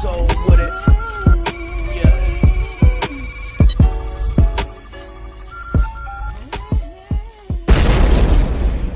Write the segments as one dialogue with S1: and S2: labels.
S1: soul with it. Yeah.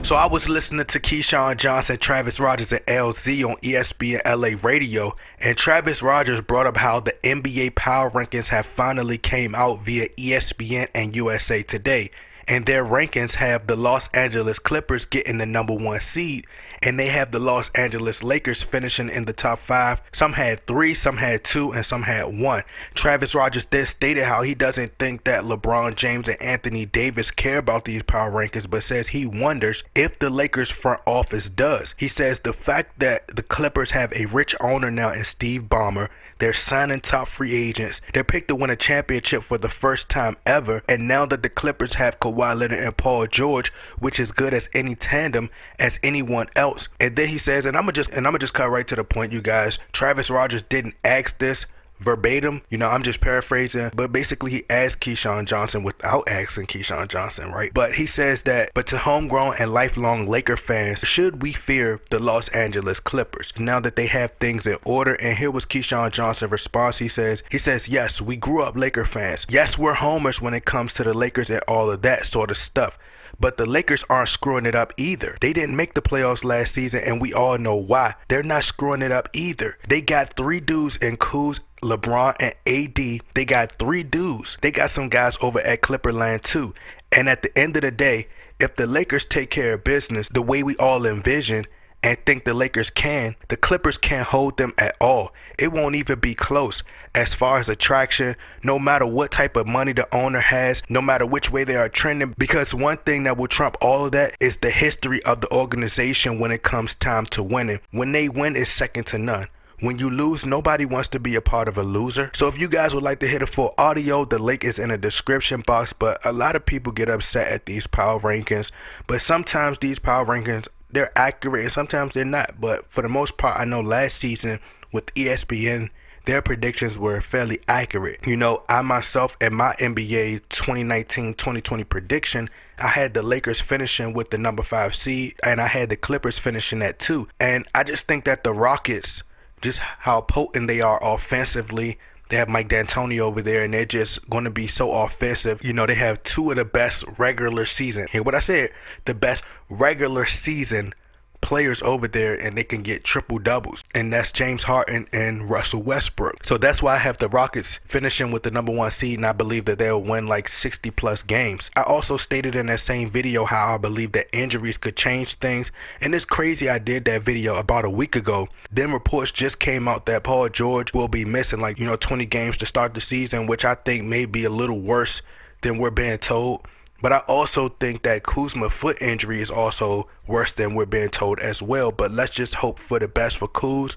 S1: So I was listening to Keyshawn Johnson, Travis Rogers, and LZ on ESPN LA Radio, and Travis Rogers brought up how the NBA Power Rankings have finally came out via ESPN and USA Today. And their rankings have the Los Angeles Clippers getting the number 1 seed, and they have the Los Angeles Lakers finishing in the top 5. Some had 3, some had 2, and some had 1. Travis Rogers then stated how he doesn't think that LeBron James and Anthony Davis care about these power rankings, but says he wonders if the Lakers front office does. He says the fact that the Clippers have a rich owner now in Steve Ballmer, they're signing top free agents, they're picked to win a championship for the first time ever, and now that the Clippers have Kawhi Leonard and Paul George, which is good as any tandem as anyone else. And then he says, and I'm gonna just cut right to the point, you guys. Travis Rogers didn't ask this verbatim, I'm just paraphrasing, but basically he asked Keyshawn Johnson without asking Keyshawn Johnson, right? But he says that, but to homegrown and lifelong Laker fans, should we fear the Los Angeles Clippers now that they have things in order? And here was Keyshawn Johnson's response. He says, yes, we grew up Laker fans. Yes, we're homers when it comes to the Lakers and all of that sort of stuff. But the Lakers aren't screwing it up either. They didn't make the playoffs last season, and we all know why. They're not screwing it up either. They got 3 dudes in Kuz, LeBron, and AD. They got 3 dudes. They got some guys over at Clipperland too. And at the end of the day, if the Lakers take care of business the way we all envision and think the Lakers can, the Clippers can't hold them at all. It won't even be close. As far as attraction, no matter what type of money the owner has, no matter which way they are trending, because one thing that will trump all of that is the history of the organization when it comes time to winning. When they win, it's second to none. When you lose, nobody wants to be a part of a loser. So if you guys would like to hear the full audio, the link is in the description box. But a lot of people get upset at these power rankings. But sometimes these power rankings, they're accurate and sometimes they're not. But for the most part, I know last season with ESPN, their predictions were fairly accurate. I myself in my NBA 2019-2020 prediction, I had the Lakers finishing with the number 5 seed, and I had the Clippers finishing at 2. And I just think that the Rockets, just how potent they are offensively. They have Mike D'Antoni over there, and they're just going to be so offensive. They have 2 of the best regular season. Hear what I said? The best regular season players over there, and they can get triple doubles, and that's James Harden and Russell Westbrook. So that's why I have the Rockets finishing with the number 1 seed, and I believe that they'll win like 60 plus games. I also stated in that same video how I believe that injuries could change things, and it's crazy I did that video about a week ago. Then reports just came out that Paul George will be missing 20 games to start the season, which I think may be a little worse than we're being told. But I also think that Kuzma's foot injury is also worse than we're being told as well. But let's just hope for the best for Kuz.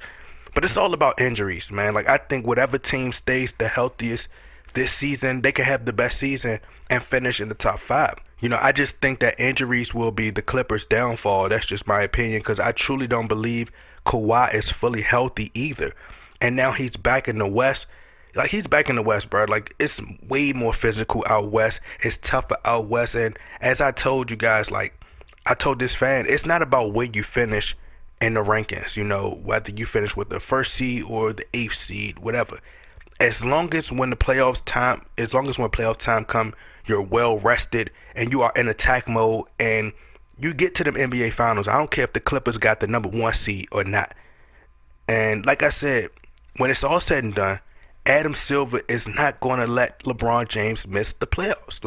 S1: But it's all about injuries, man. I think whatever team stays the healthiest this season, they can have the best season and finish in the top 5. I just think that injuries will be the Clippers' downfall. That's just my opinion, because I truly don't believe Kawhi is fully healthy either. And now he's back in the West. He's back in the West, bro. It's way more physical out West. It's tougher out West. And as I told you guys, I told this fan, it's not about where you finish in the rankings, whether you finish with the 1st seed or the 8th seed, whatever. As long as when playoff time come, you're well rested and you are in attack mode and you get to them NBA finals. I don't care if the Clippers got the number 1 seed or not. And like I said, when it's all said and done, Adam Silver is not going to let LeBron James miss the playoffs.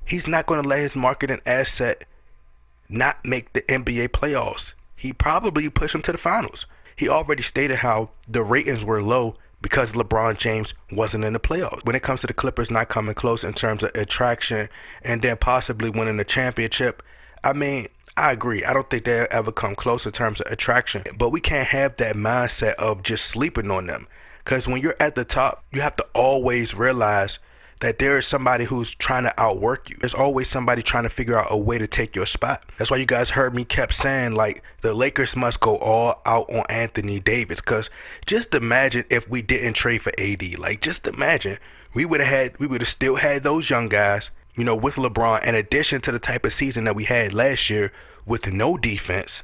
S1: He's not going to let his marketing asset not make the NBA playoffs. He probably push him to the finals. He already stated how the ratings were low because LeBron James wasn't in the playoffs. When it comes to the Clippers not coming close in terms of attraction and then possibly winning the championship, I agree. I don't think they'll ever come close in terms of attraction. But we can't have that mindset of just sleeping on them. Because when you're at the top, you have to always realize that there is somebody who's trying to outwork you. There's always somebody trying to figure out a way to take your spot. That's why you guys heard me kept saying the Lakers must go all out on Anthony Davis. Because just imagine if we didn't trade for AD. Just imagine we would have still had those young guys, with LeBron, in addition to the type of season that we had last year with no defense.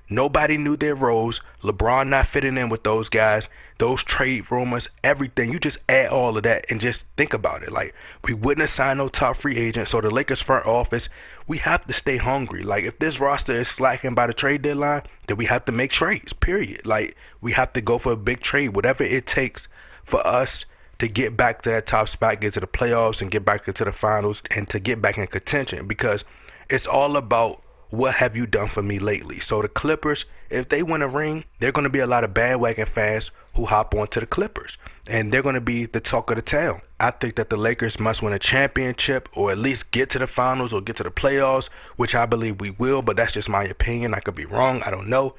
S1: Nobody knew their roles. LeBron not fitting in with those guys. Those trade rumors, everything. You just add all of that and just think about it. Like, we wouldn't have signed no top free agent. So the Lakers front office, we have to stay hungry. Like, if this roster is slacking by the trade deadline, then we have to make trades, period. Like, we have to go for a big trade, whatever it takes for us to get back to that top spot, get to the playoffs and get back into the finals and to get back in contention, because it's all about what have you done for me lately. So the Clippers, if they win a ring, there are going to be a lot of bandwagon fans who hop onto the Clippers, and they're going to be the talk of the town. I think that the Lakers must win a championship, or at least get to the finals or get to the playoffs, which I believe we will, but that's just my opinion. I could be wrong. I don't know.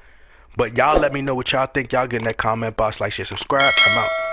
S1: But y'all let me know what y'all think. Y'all get in that comment box, like, share, subscribe. I'm out.